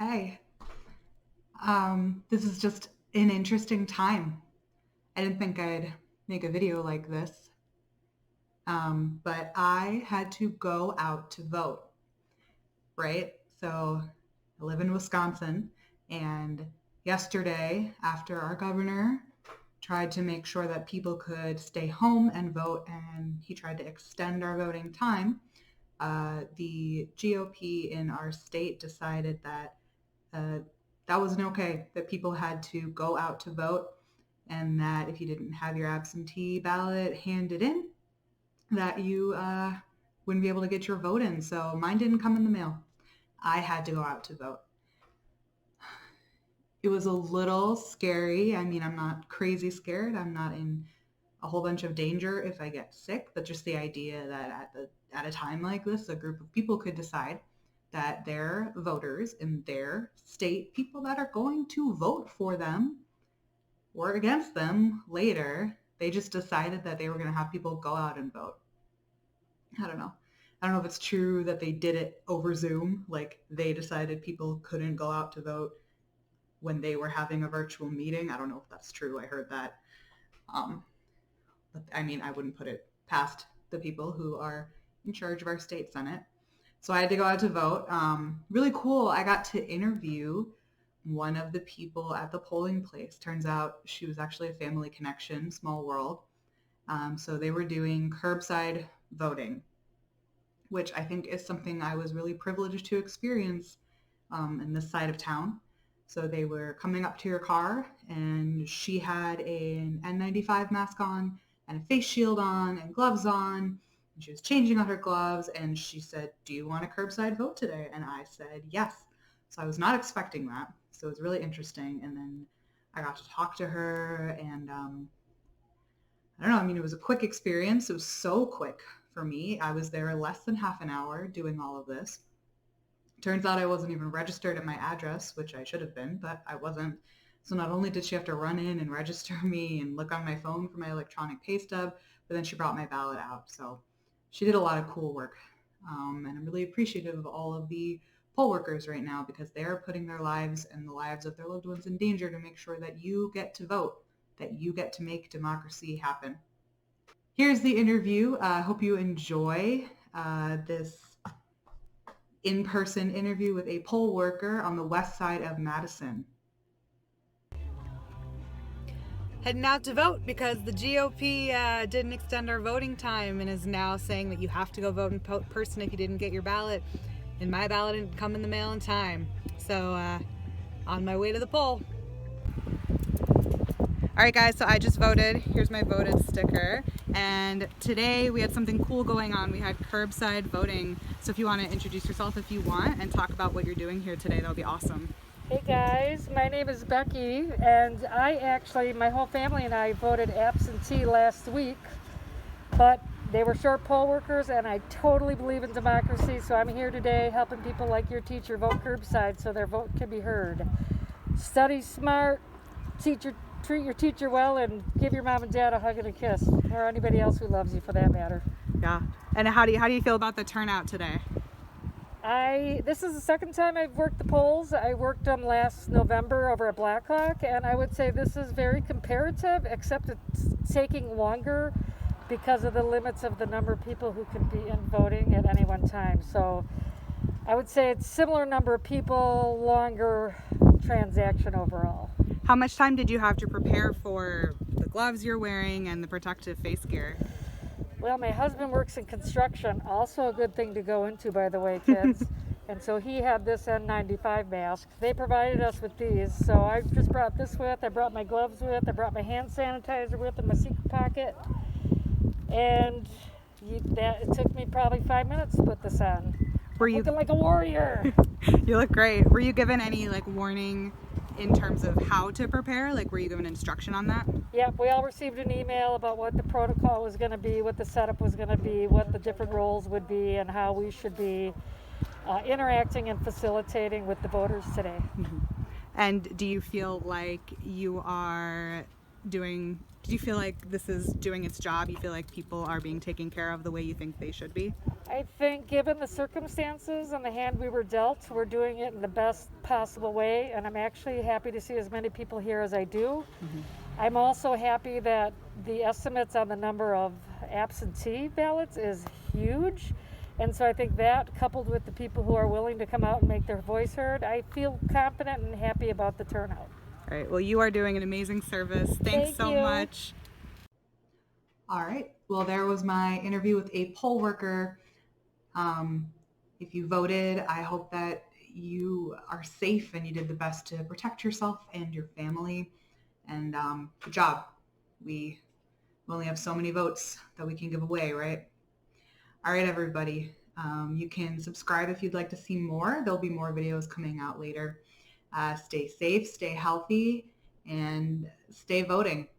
Hey, this is just an interesting time. I didn't think I'd make a video like this, but I had to go out to vote, right? So I live in Wisconsin, and yesterday, after our governor tried to make sure that people could stay home and vote, and he tried to extend our voting time, the GOP in our state decided that uh, that wasn't okay, that people had to go out to vote, and that if you didn't have your absentee ballot handed in, that you wouldn't be able to get your vote in. So mine didn't come in the mail. I had to go out to vote. It was a little scary. I mean, I'm not crazy scared. I'm not in a whole bunch of danger if I get sick, but just the idea that at a time like this, a group of people could decide that their voters in their state, people that are going to vote for them or against them later, they just decided that they were going to have people go out and vote. I don't know. I don't know if it's true that they did it over Zoom, like they decided people couldn't go out to vote when they were having a virtual meeting. I don't know if that's true. I heard that. Um, but I mean, I wouldn't put it past the people who are in charge of our state senate. So I had to go out to vote. Really cool. I got to interview one of the people at the polling place. Turns out she was actually a family connection, small world. So they were doing curbside voting, which I think is something I was really privileged to experience in this side of town. So they were coming up to your car, and she had an N95 mask on and a face shield on and gloves on. And she was changing out her gloves, and she said, "Do you want a curbside vote today?" And I said, "Yes." So I was not expecting that. So it was really interesting. And then I got to talk to her, and I don't know. I mean, it was a quick experience. It was so quick for me. I was there less than half an hour doing all of this. Turns out I wasn't even registered at my address, which I should have been, but I wasn't. So not only did she have to run in and register me and look on my phone for my electronic pay stub, but then she brought my ballot out. So she did a lot of cool work. And I'm really appreciative of all of the poll workers right now because they're putting their lives and the lives of their loved ones in danger to make sure that you get to vote, that you get to make democracy happen. Here's the interview. I hope you enjoy this in-person interview with a poll worker on the west side of Madison. Heading out to vote because the GOP didn't extend our voting time and is now saying that you have to go vote in person if you didn't get your ballot. And my ballot didn't come in the mail in time. So on my way to the poll. All right, guys, so I just voted. Here's my voted sticker. And today we had something cool going on. We had curbside voting. So if you want to introduce yourself if you want and talk about what you're doing here today, that would be awesome. Hey guys, my name is Becky, and my whole family and I voted absentee last week, but they were short poll workers, and I totally believe in democracy, so I'm here today helping people like your teacher vote curbside so their vote can be heard. Study smart, treat your teacher well, and give your mom and dad a hug and a kiss, or anybody else who loves you for that matter. Yeah. And how do you feel about the turnout today? This is the second time I've worked the polls. I worked them last November over at Blackhawk, and I would say this is very comparative, except it's taking longer because of the limits of the number of people who can be in voting at any one time. So I would say it's similar number of people, longer transaction overall. How much time did you have to prepare for the gloves you're wearing and the protective face gear? Well, my husband works in construction, also a good thing to go into, by the way, kids. And so he had this N95 mask. They provided us with these, so I just brought this with. I brought my gloves with. I brought my hand sanitizer with in my secret pocket. And it took me probably 5 minutes to put this on. Looking like a warrior. You look great. Were you given any warning in terms of how to prepare? Were you given instruction on that? Yep, we all received an email about what the protocol was going to be, what the setup was going to be, what the different roles would be, and how we should be interacting and facilitating with the voters today. Mm-hmm. And do you feel like you are doing Do you feel like this is doing its job? You feel like people are being taken care of the way you think they should be? I think, given the circumstances and the hand we were dealt, we're doing it in the best possible way, and I'm actually happy to see as many people here as I do. I'm also happy that the estimates on the number of absentee ballots is huge, and so I think that, coupled with the people who are willing to come out and make their voice heard, I feel confident and happy about the turnout. All right. Well, you are doing an amazing service. Thanks Thank so you. much. All right. Well, there was my interview with a poll worker. If you voted, I hope that you are safe and you did the best to protect yourself and your family. And good job. We only have so many votes that we can give away, right? All right, everybody. You can subscribe if you'd like to see more. There'll be more videos coming out later. Stay safe, stay healthy, and stay voting.